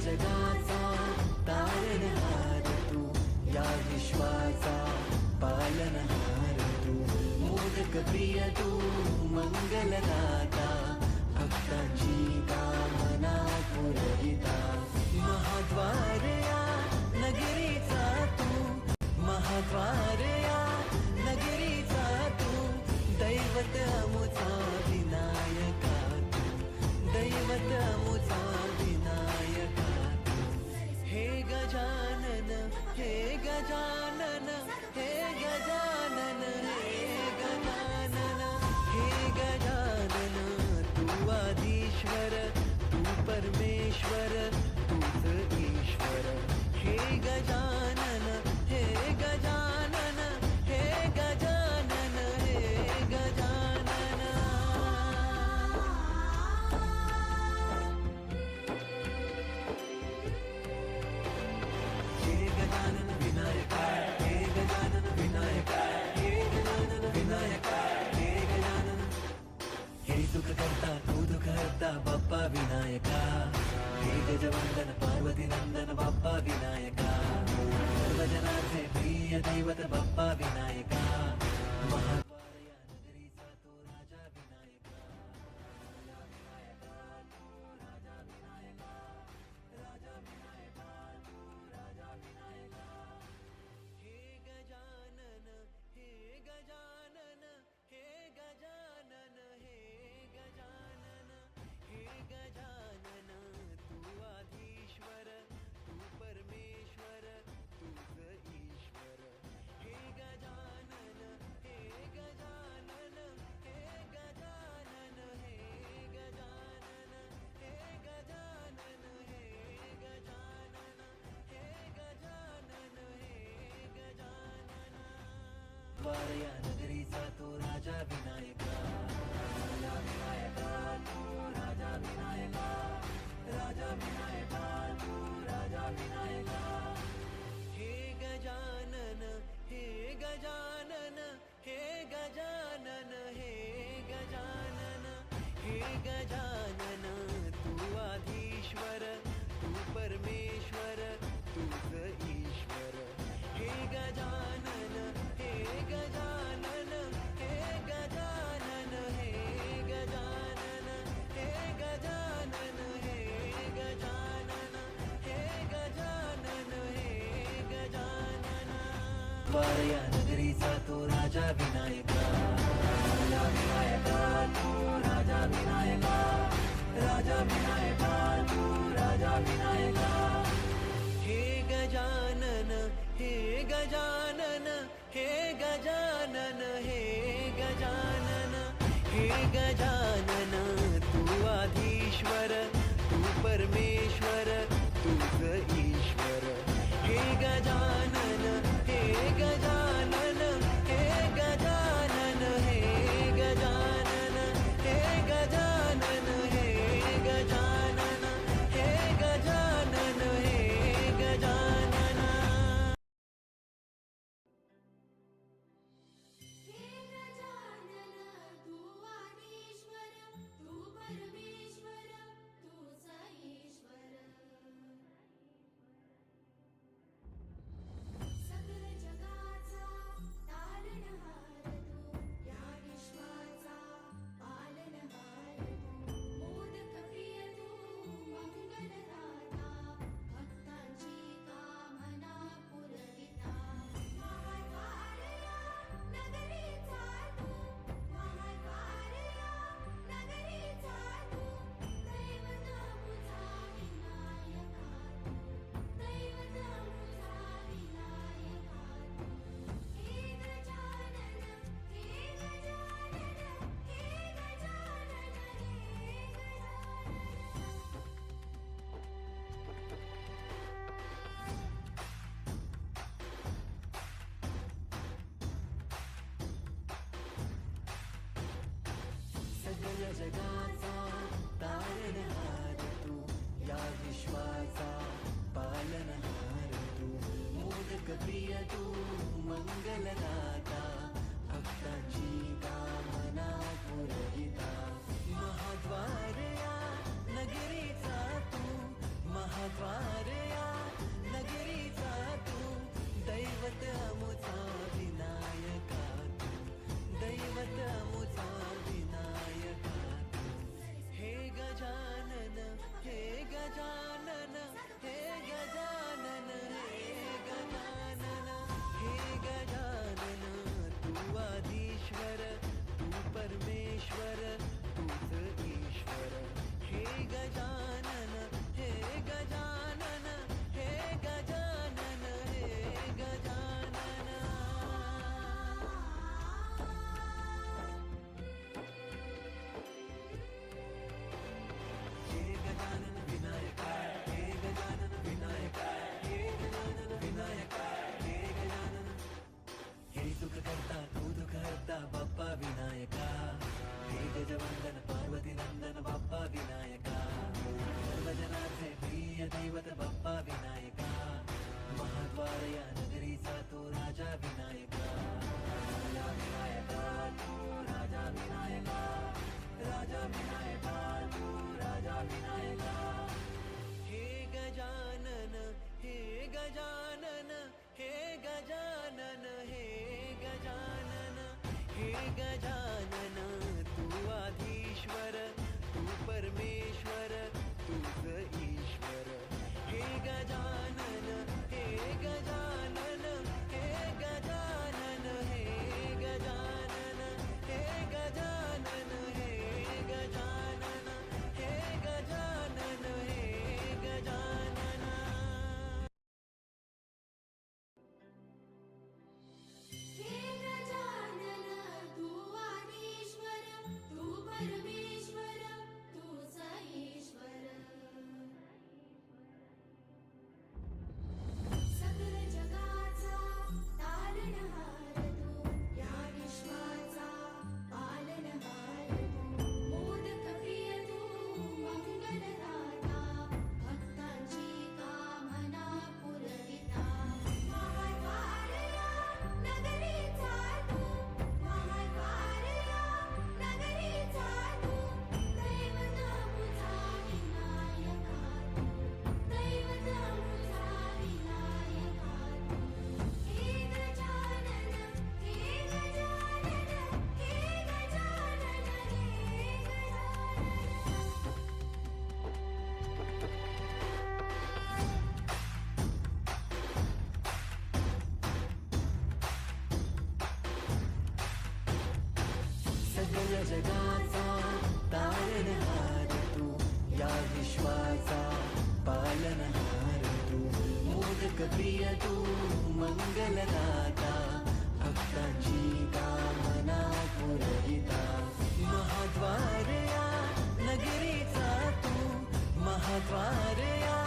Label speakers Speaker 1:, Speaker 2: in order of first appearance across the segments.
Speaker 1: जगाचा तारणहार तू, या विश्वाचा पालनहार तू, मोदक प्रिय तू, मंगलदाता, भक्तांची कामना पुरविता, महाद्वार या नगरीचा तू, महाद्वार या नगरीचा तू, दैवत अमुचा विनायका तू, दैवत अमुचा विनायका तू, हे गजानन, हे गजानन, हे गजानन, हे गजानन, हे गजानन, तू आदिश्वर, तू परमेश्वर, तूच ईश्वर, हे गजानन, हे गजानन, हे गजानन, हे गजानन. हे गजानन विनायका, हे गजानन विनायका, हे गजानन विनायका, हे गजानन. हे सुख करता तू दुःख हरता बाप्पा विनायका, हे गजवंदन पार्वती नंदन बाप्पा विनायका, सर्वजनाचे प्रिय दैवत बाप्पा विनायका, महाद्वार या नगरीचा तो राजा विनायका, राजा विनायका तू, राजा विनायका, राजा विनायका तू, राजा विनायका. हे गजानन, हे गजानन, हे गजानन, हे गजानन, हे गजानन, तू आदिश्वर, तू परमेश्वर, तूच ईश्वर, हे गजानन, हे गजानन, हे गजानन, हे गजानन, हे गजानन, हे गजानन, हे गजानन, हे गजानन. द्वार या नगरीचा तो राजा विनायका, राजा विनायका तू, राजा विनायका, राजा विनायका तू, राजा विनायका. हे गजानन, हे गजानन, हे गजानन, हे गजानन, हे गजानन, तू आदिश्वर, तू परमेश्वर, तूच ईश्वर, हे गजानन, हे गजानन, हे गजानन, हे गजानन, हे गजानन, हे गजानन, हे गजानन, हे गजानन. द्वार या नगरीचा तो राजा विनायका, राजा विनायका तू, राजा विनायका, राजा विनायका तू, राजा विनायका. हे गजानन, हे गजानन, हे गजानन, हे गजानन, हे गजानन, तू आदिश्वर, तू परमेश्वर, तूच ईश्वर, हे गजानन, हे गजानन, हे गजानन, हे गजानन, हे गजानन, हे गजानन, हे गजानन, हे गजानन.
Speaker 2: हे गजानन, तू आदिश्वर, तू परमेश्वर, तूच ईश्वर, सकल जगाचा तारणहार तू, या विश्वाचा पालनहार तू, मोदक प्रिय तू, मंगलदाता, भक्तांची कामना पुरविता, महाद्वार या नगरीचा तू, महाद्वार या नगरीचा तू, दैवत अमुचा विनायका तू, दैवत अमुचा विनायका तू. हे गजानन, हे गजानन, हे गजानन, हे गजानन.
Speaker 1: सगळ जगाचा तारणहार तू, या विश्वाचा पालनहार तू, मोदक प्रिय तू, मंगलदाता, भक्तांची कामना पुरविता, महाद्वार या नगरीचा तू, महाद्वार हे गजानन तू आधीश्वर तू परमेश्वर तूच ईश्वर हे गजानन हे गजानन हे गजानन हे गजानन हे गजानन हे गजानन हे गजानन हे गजानन
Speaker 2: हे गजानन तू आदिश्वर तू परमेश्वर तूच ईश्वर सकल जगाचा तारणहार तू या विश्वाचा पालनहार तू मोदक प्रिय तू मंगलदाता भक्तांची कामना पुरविता महाद्वारया नगरीचा तू महाद्वारया नगरीचा तू दैवत मुझा विनायका तू दैवत मुझा विनायका तू हे गजानन हे गजानन हे गजानन हे गजानन
Speaker 1: सगळ जगाचा तारणहार तू या विश्वाचा पालनहार तू मोदक प्रिय तू मंगलदाता भक्तांची कामना पुरविता महाद्वारया नगरीचा तू महाद्वारया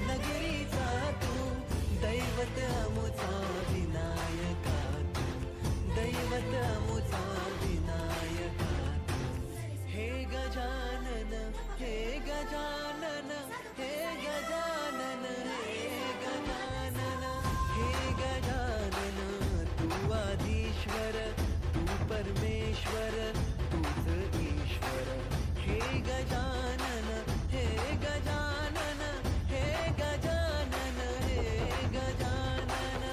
Speaker 1: नगरीचा तू दैवत अमुचा विनायका तू दैवत अमुचा विनायका तू हे गजानन हे गजानन हे गजानन हे गजानन हे गजानन तू आधीश्वर तू परमेश्वर तूच ईश्वर हे गजानन हे गजानन हे गजानन हे गजानन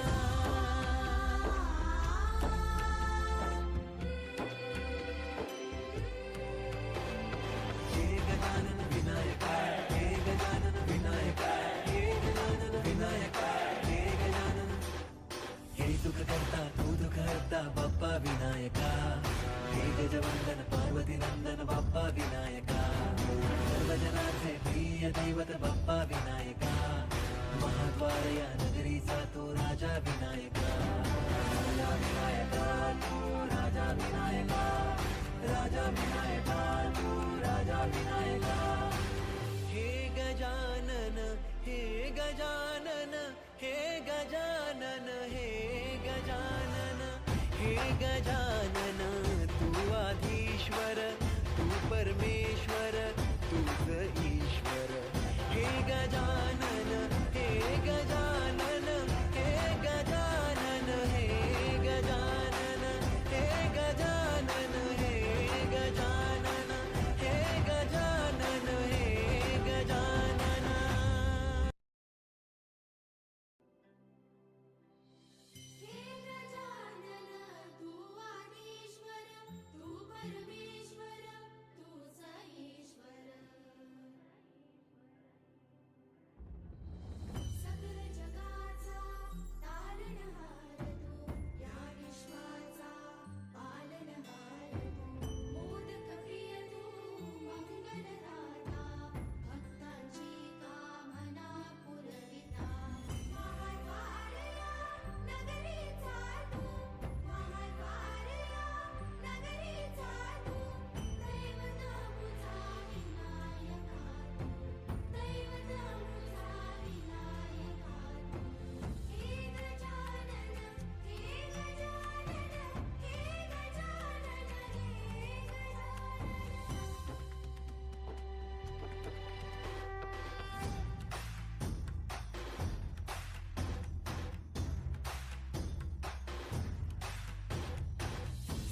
Speaker 1: हे गजानन विनायका हे गजानन विनायका हे गजानन विनायका हे गजानन हे सुख करता तू दुःख हरता बाप्पा विनायका हे गजवंदन पार्वती नंदन बाप्पा विनायका सर्व जनांचे प्रिय दैवत बाप्पा विनायका महाद्वारया नगरीचा तो राजा विनायका राजा विनायका तू राजा विनायका राजा विनायका तू राजा विनायका हे गजानन हे गजानन हे गजानन हे गजानन हे गजानन तू आधीश्वर तू परमेश्वर तूच ईश्वर हे गजानन हे गजानन हे गजानन हे गजानन हे गजानन हे गजानन हे गजानन हे गजानन
Speaker 2: हे गजानन तू आदिश्वर तू परमेश्वर तूच ईश्वर सकल जगाचा तारणहार तू या विश्वाचा पालनहार तू मोदक प्रिय तू मंगलदाता भक्तांची कामना पुरविता महाद्वारया नगरीचा तू महाद्वारया नगरीचा तू दैवत मुझा विनायका तू दैवत मुझा विनायका तू हे गजानन हे गजानन हे गजानन हे गजानन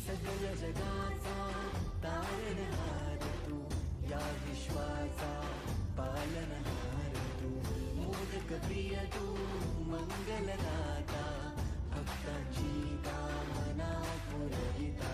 Speaker 1: सगळ जगाचा तारणहार तू या विश्वाचा पालनहार तू मोदक प्रिय तू मंगलदाता भक्तांची कामना पुरविता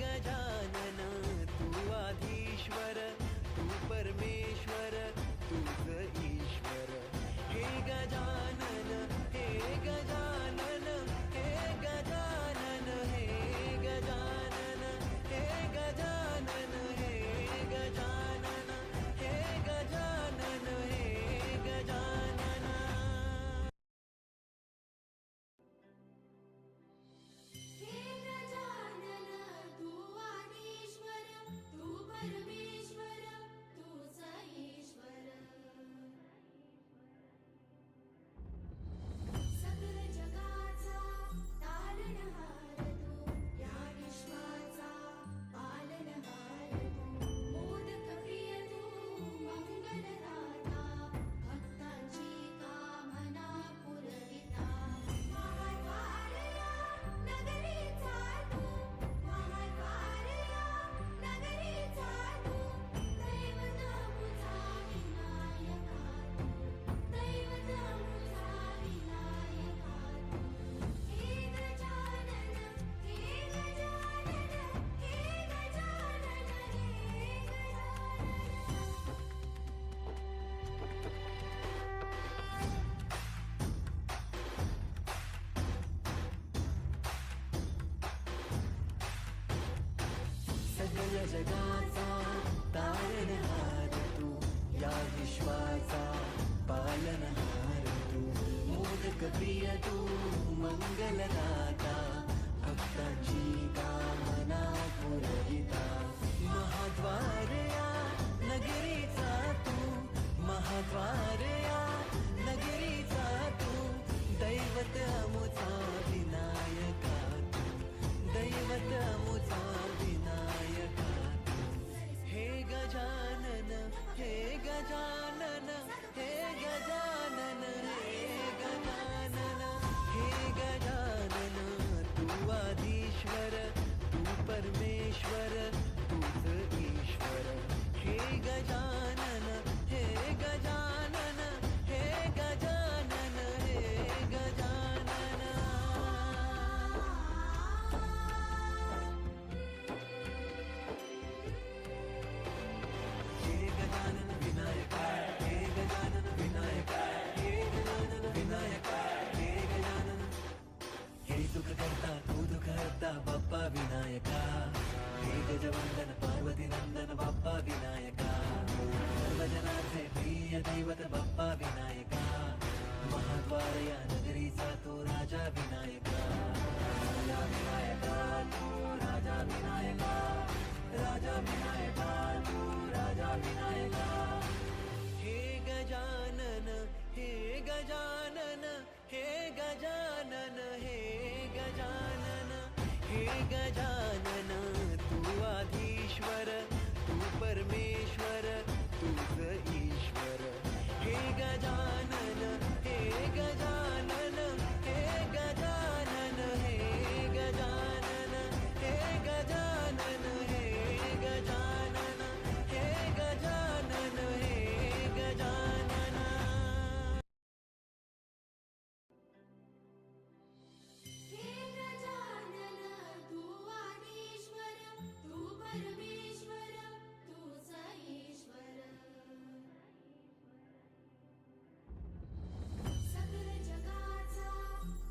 Speaker 1: गजानन तू आधीश्वर तू परमेश्वर तूच ईश्वर हे गजानन हे गजानन हे गजानन हे गजानन हे गजानन हे गजानन हे गजानन हे गजानन
Speaker 2: हे गजानन तू आदिश्वर तू परमेश्वर तूच ईश्वर सकल जगाचा तारणहार तू या विश्वाचा पालनहार तू मोदक प्रिय तू मंगलदाता भक्तांची कामना पुरविता महाद्वारया नगरीचा तू महाद्वारया नगरीचा तू दैवत मुझा विनायका तू दैवत मुझा विनायका तू हे गजानन हे गजानन हे गजानन हे गजानन
Speaker 1: सकल जगाचा तारणहार तू या विश्वाचा पालनहार तू मोदक प्रिय तू मंगलदाता भक्तांची कामना पुरविता महाद्वारया नगरीचा तू महाद्वारया नगरीचा तू दैवत अमुचा विनायका तू दैवत अमुचा विनायका तू हे गजानन हे गजानन हे गजानन हे गजानन हे गजानन तू आधीश्वर तू परमेश्वर तूच ईश्वर हे गजानन हे गजानन हे गजानन हे गजानन हे गजानन विनायका हे गजानन विनायका हे गजानन विनायका हे गजानन हे सुख करता तू दुःख हरता बाप्पा विनायका हे गजवंदन पार्वती नंदन बाप्पा विनायका सर्वजनांचे प्रिय दैवत बाप्पा विनायका महाद्वारया नगरीचा तो राजा विनायका राजा विनायका तू राजा विनायका राजा विनायका तू राजा विनायका हे गजानन हे गजानन हे गजानन हे गजानन हे गजानन तू आधीश्वर तू परमेश्वर तूच ईश्वर हे गजानन हे गजानन हे गजानन हे गजानन हे गजानन हे गजानन हे गजानन हे गजानन
Speaker 2: हे गजानन तू आदिश्वर तू परमेश्वर तूच ईश्वर सकल जगाचा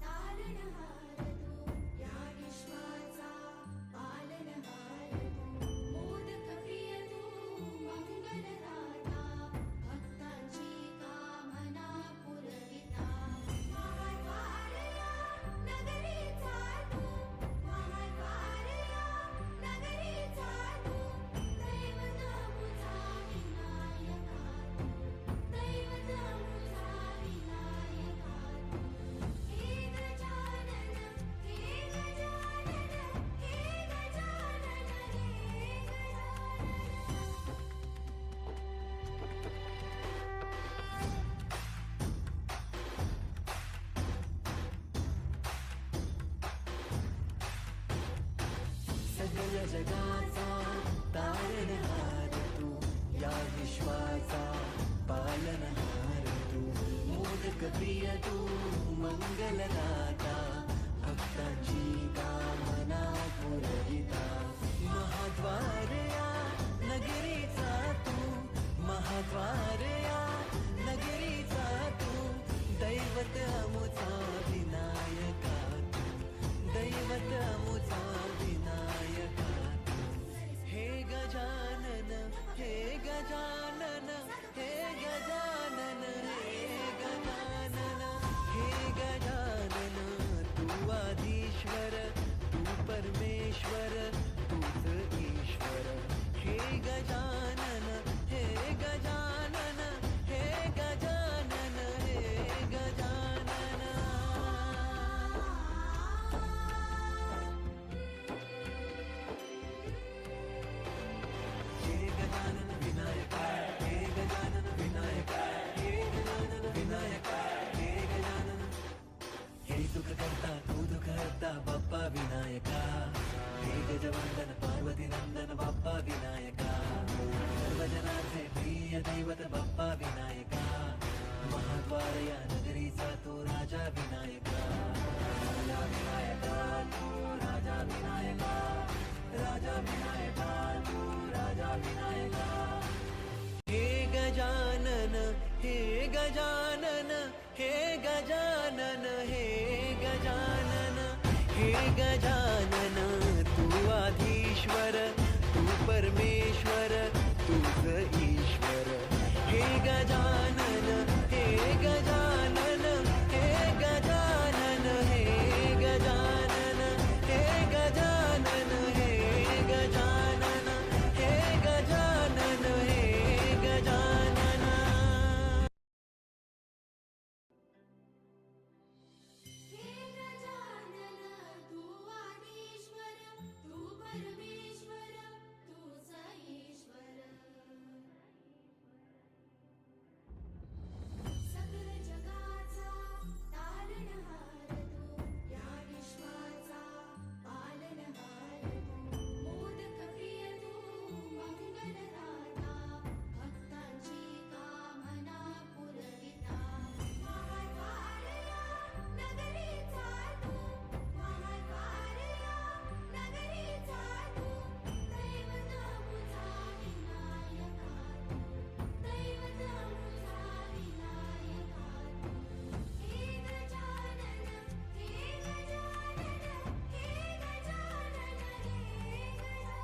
Speaker 2: तारणहार तू या विश्वाचा पालनहार तू मोदक प्रिय तू मंगलदाता भक्तांची कामना पुरविता महाद्वारया नगरीचा तू महाद्वारया नगरीचा तू दैवत मुझा विनायका तू दैवत मुझा विनायका तू हे गजानन हे गजानन हे गजानन हे
Speaker 1: सकल जगाचा तारणहार तू या विश्वाचा पालनहार तू मोदक प्रिय तू मंगलदाता भक्तांची कामना पुरविता प्रिय दैवत बाप्पा विनायका, महाद्वार या नगरीचा तो राजा विनायका. राजा विनायका तू राजा विनायका, राजा विनायका तू राजा विनायका. हे गजानन हे गजानन हे गजानन हे गजानन हे गजानन, तू आधीश्वर तू परमेश्वर तूच ईश्वर. हे गजानन हे गजानन हे गजानन हे गजानन हे गजानन हे गजानन हे गजानन हे गजानन.
Speaker 2: हे गजानन तू आदिश्वर तू परमेश्वर तूच ईश्वर. सकल जगाचा तारणहार तू, या विश्वाचा पालनहार तू. मोदक प्रिय तू मंगलदाता, भक्तांची कामना पुरविता. महाद्वार या नगरीचा तू, महाद्वार या नगरीचा तू. दैवत मुझा विनायका तू, दैवत मुझा विनायका तू. हे गजानन हे गजानन हे गजानन हे गजानन.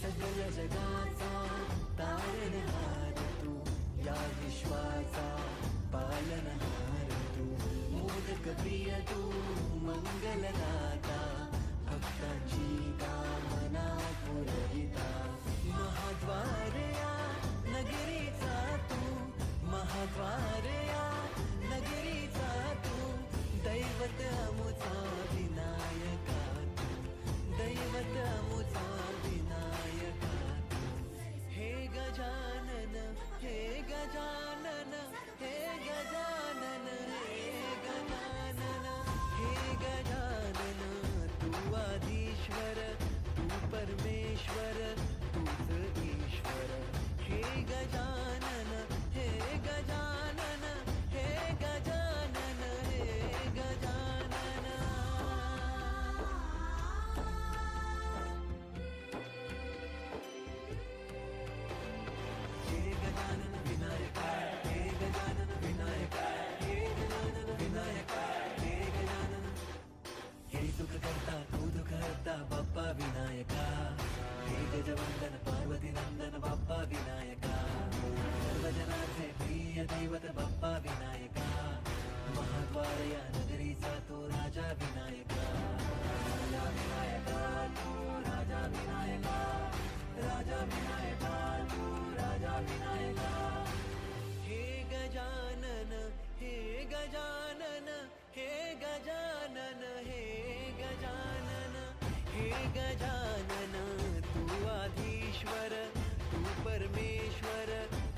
Speaker 1: सगळ जगाचा तारणहार तू, या विश्वाचा पालनहार तू. मोदक प्रिय तू मंगलदाता, भक्तांची कामना पुरविता. महाद्वार या नगरीचा तू, महाद्वार या नगरीचा तू. दैवत अमुचा विनायका तू, दैवत अमुचा विनायका तू. हे गजानन हे गजानन हे गजानन हे गजानन हे गजानन, तू आधीश्वर तू परमेश्वर तूच ईश्वर. हे गजानन हे गजानन हे गजानन हे गजानन. हे गजानन विनायका हे गजानन विनायका हे गजानन विनायका हे गजानन. हे सुख करता तू दुःख हरता बाप्पा विनायका. हे गजवंदन पार्वती नंदन बाप्पा विनायका. सर्वजनांचे प्रिय दैवत बाप्पा विनायका. महाद्वार या नगरीचा तो राजा विनायका. राजा विनायका तू राजा विनायका, राजा विनायका तू राजा विनायका. हे गजानन हे गजानन हे गजानन हे गजानन हे गजानन, तू आधीश्वर तू परमेश्वर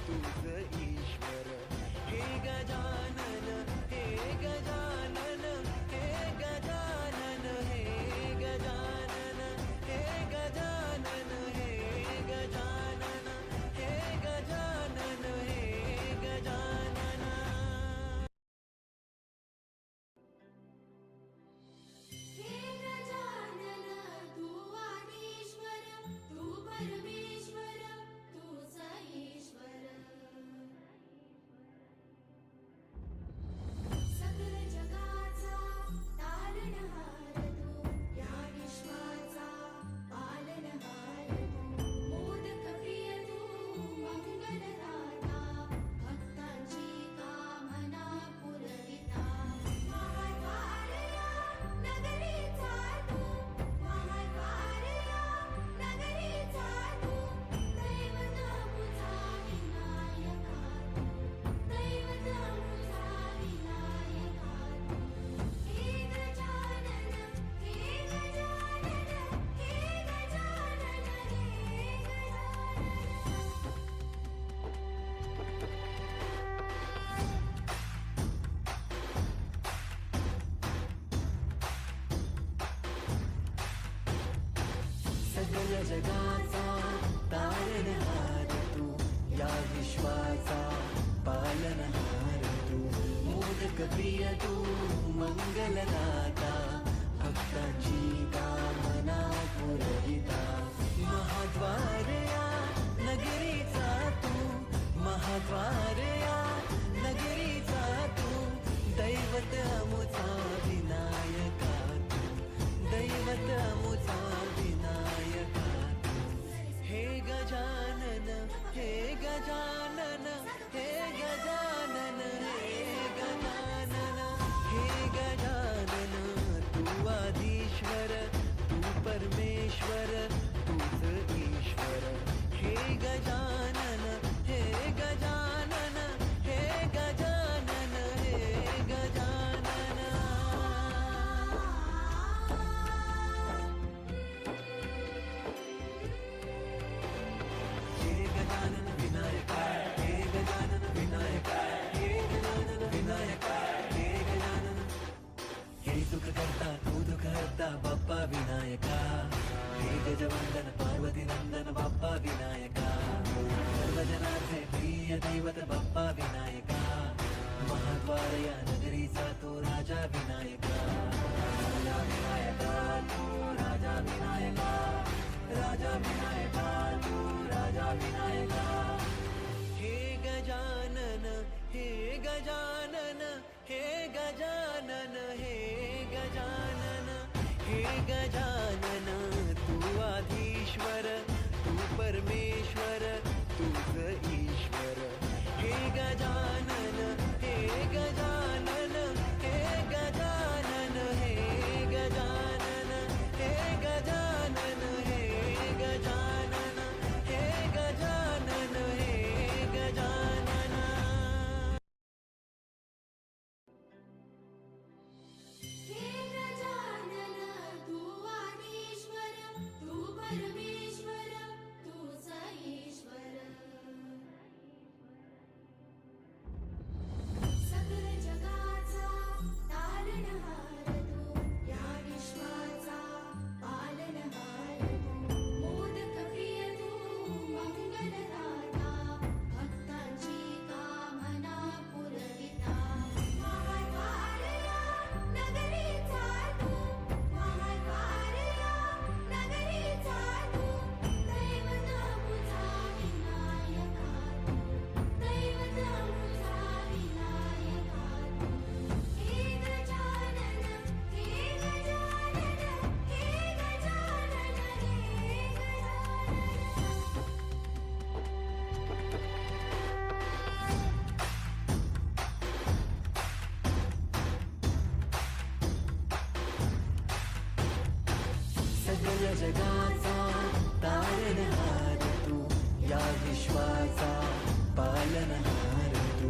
Speaker 1: तूच ईश्वर. हे गजानन हे गजानन हे गजानन हे गजानन हे गजानन हे गजानन हे गजानन हे गजानन.
Speaker 2: हे गजानन तू आदिश्वर तू परमेश्वर तूच ईश्वर. सकल
Speaker 1: सगळ्या जगाचा तारणहार तू, या विश्वाचा पालनहार तू, मोदक प्रिय तू मंगलदाता, भक्तांची कामना पुरविता, महाद्वार या नगरीचा तू, महाद्वार या नगरीचा तू, दैवत अमुचा विनायका तू, दैवत अमुचा विनायका तू, हे गजानन हे गजानन हे गजानन हे गजानन हे गजानन, तू आधीश्वर तू परमेश्वर तूच ईश्वर, हे गजानन हे गजानन हे गजानन हे गजानन. हे गजानन विनायका, हे गजानन विनायका, हे गजानन विनायका, हे गजानन. हे सुख करता तू दुःख हरता बाप्पा विनायका, हे गजवंदन पार्वती नंदन बाप्पा विनायका, सर्वजनांचे प्रिय दैवत बाप्पा विनायका, महाद्वार या नगरीचा तो राजा विनायका, राजा विनायका तू राजा विनायका, राजा विनायका तू राजा विनायका. हे गजानन हे गजानन हे गजानन हे गजानन हे गजानन, तू आधीश्वर तू परमेश्वर तूच ईश्वर, हे गजानन हे गजानन हे गजानन हे गजानन हे गजानन हे गजानन हे गजानन हे गजानन.
Speaker 2: हे गजानन तू आदिश्वर तू परमेश्वर तूच ईश्वर, सकल जगाचा तारणहार तू, या विश्वाचा पालनहार तू, मोदक प्रिय तू मंगलदाता, भक्तांची कामना पुरविता, महाद्वार या नगरीचा तू, महाद्वार या नगरीचा तू, दैवत अमुचा विनायका तू, दैवत अमुचा विनायका तू, हे गजानन हे गजानन हे गजानन हे गजानन.
Speaker 1: सगळ्या जगाचा तारणहार तू, या विश्वाचा पालनहार तू,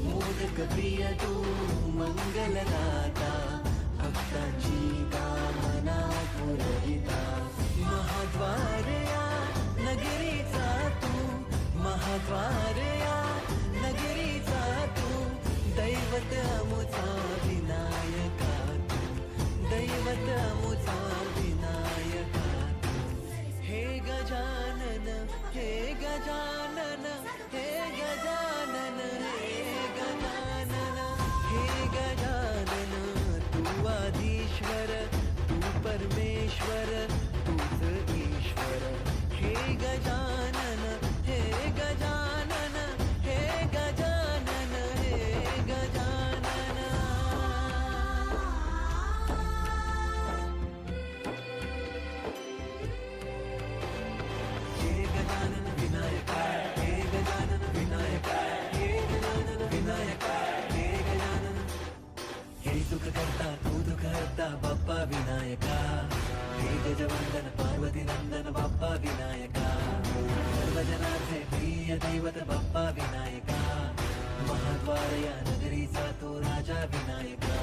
Speaker 1: मोदक प्रिय तू मंगलदाता, भक्तांची कामना पुरविता, महाद्वार या नगरीचा तू, महाद्वार या नगरीचा तू, दैवत अमुचा विनायका तू, दैवत अमुचा विनायका तू, हे गजानन हे गजानन हे गजानन हे गजानन हे गजानन, तू आधीश्वर तू परमेश्वर तूच ईश्वर, हे गजानन हे गजानन हे गजानन हे गजानन. हे गजानन विनायका, हे गजानन विनायका, हे गजानन विनायका, हे गजानन. हे सुख करता तू दुःख हरता बाप्पा विनायका, हे गजवंदन पार्वती नंदन बाप्पा विनायका, सर्वजनांचे प्रिय दैवत बाप्पा विनायका, महाद्वार या नगरीचा तो राजा विनायका,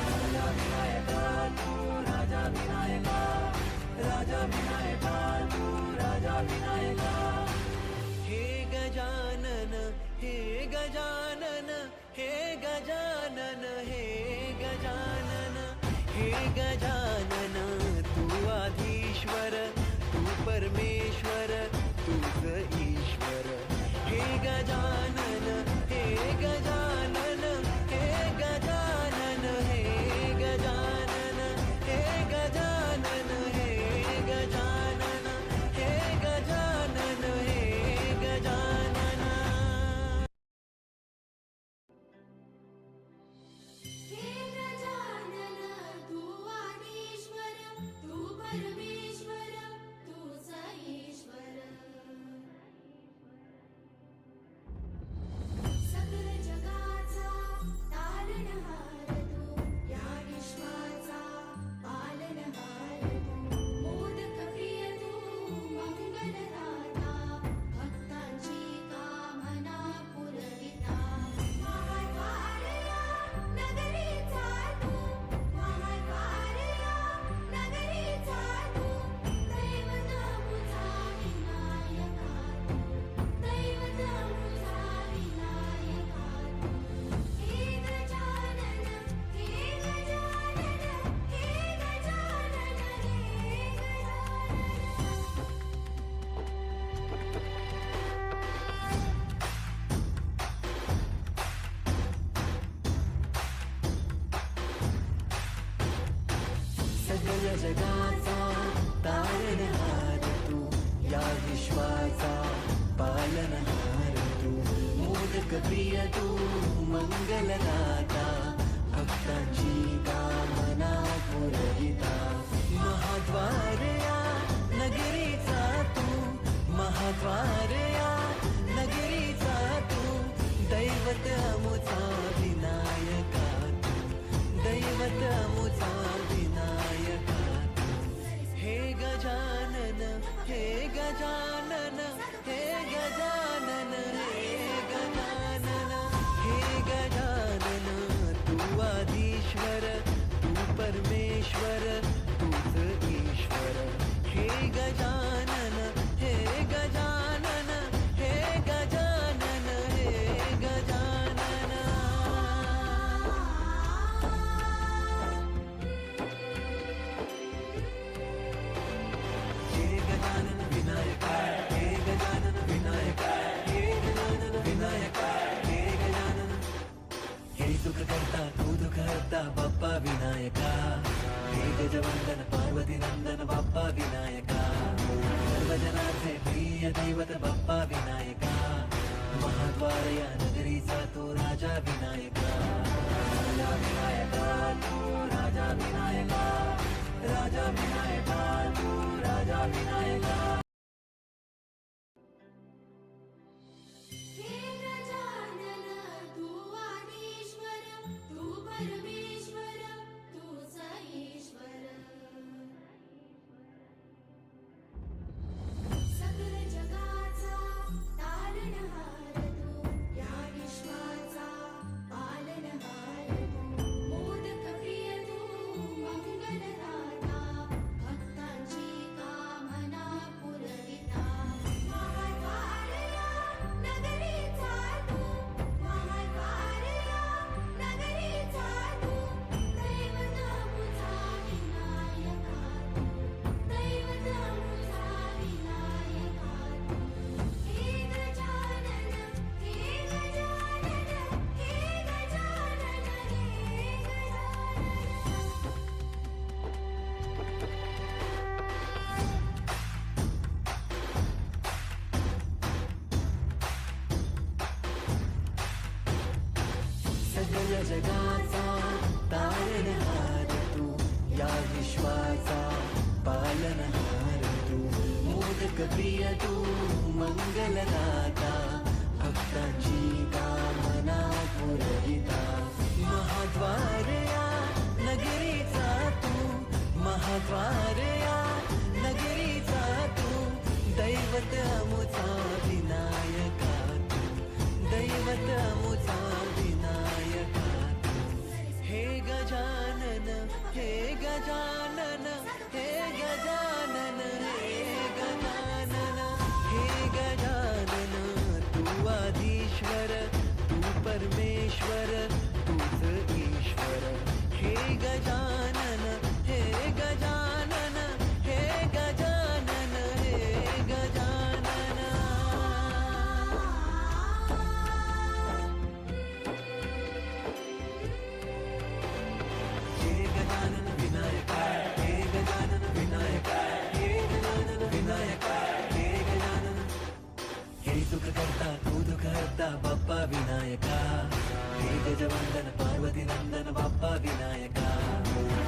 Speaker 1: राजा विनायका तू राजा विनायका, राजा विनायका तू राजा विनायका. हे गजानन हे गजानन हे गजानन हे गजानन हे गजानन, तू आधीश्वर तू परमेश्वर जगाचा तारणहार तू, या विश्वाचा पालनहार तू, मोदक प्रिय तू, मंगलदाता, भक्तांची कामना पुरविता, महाद्वार या नगरीचा तू, महाद्वार या नगरीचा तू, दैवत अमुचा विनायका तू, दैवत अमुचा विनायका तू. हे गजानन, हे गजानन, हे गजानन, हे गजानन, हे गजानन, तू आदिश्वर, तू परमेश्वर, तूच ईश्वर. हे गजानन, हे गजानन, हे गजानन, हे गजानन. हे गजानन विनायका, हे गजानन विनायका, हे गजानन विनायका, हे गजानन. हे सुख करता तू दुःख हरता बाप्पा विनायका, हे गजवंदन पार्वती नंदन बाप्पा विनायका, सर्वजनाचे प्रिय दैवत बाप्पा विनायका, महाद्वार या नगरीचा तो राजा विनायका, राजा विनायका तू, राजा विनायका, राजा विनायका तू, राजा विनायका.
Speaker 2: हे गजानन तू आदिश्वर, तू परमेश्वर, तूच ईश्वर. सकल जगाचा तारणहार तू, या विश्वाचा पालनहार तू, मोदक प्रिय तू, मंगलदाता, भक्तांची कामना पुरविता, महाद्वार या नगरीचा तू, महाद्वार या नगरीचा तू, दैवत अमुचा विनायका तू, दैवत अमुचा विनायका तू. हे गजानन, हे गजानन, हे गजानन, हे गजानन.
Speaker 1: सकल जगाचा तारणहार तू, या विश्वाचा पालनहार तू, मोदक प्रिय तू, मंगलदाता, भक्तांची कामना पुरविता, महाद्वार या नगरीचा तू, महाद्वार या नगरीचा तू, दैवत अमुचा विनायका तू, दैवत अमुचा विनायका तू. हे गजानन, हे गजानन, हे गजानन, हे गजानन, हे गजानन, तू आदिश्वर, तू परमेश्वर, तूच ईश्वर. हे गजानन, हे गजानन, हे गजानन, हे गजानन. हे गजानन विनायका, हे गजानन विनायका, हे गजानन विनायका, हे गजानन. हे सुख करता तू दुःख हरता बाप्पा विनायका, हे गजवंदन पार्वती नंदन बाप्पा विनायका,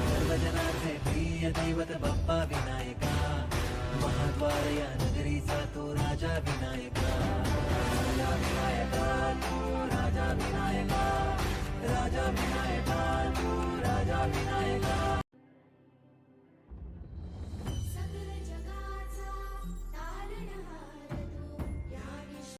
Speaker 1: सर्वजनाचे प्रिय दैवत बाप्पा विनायका, महाद्वार या नगरीचा तो राजा विनायका, राजा विनायका तू, राजा विनायका, राजा विनायका तू, राजा विनायका.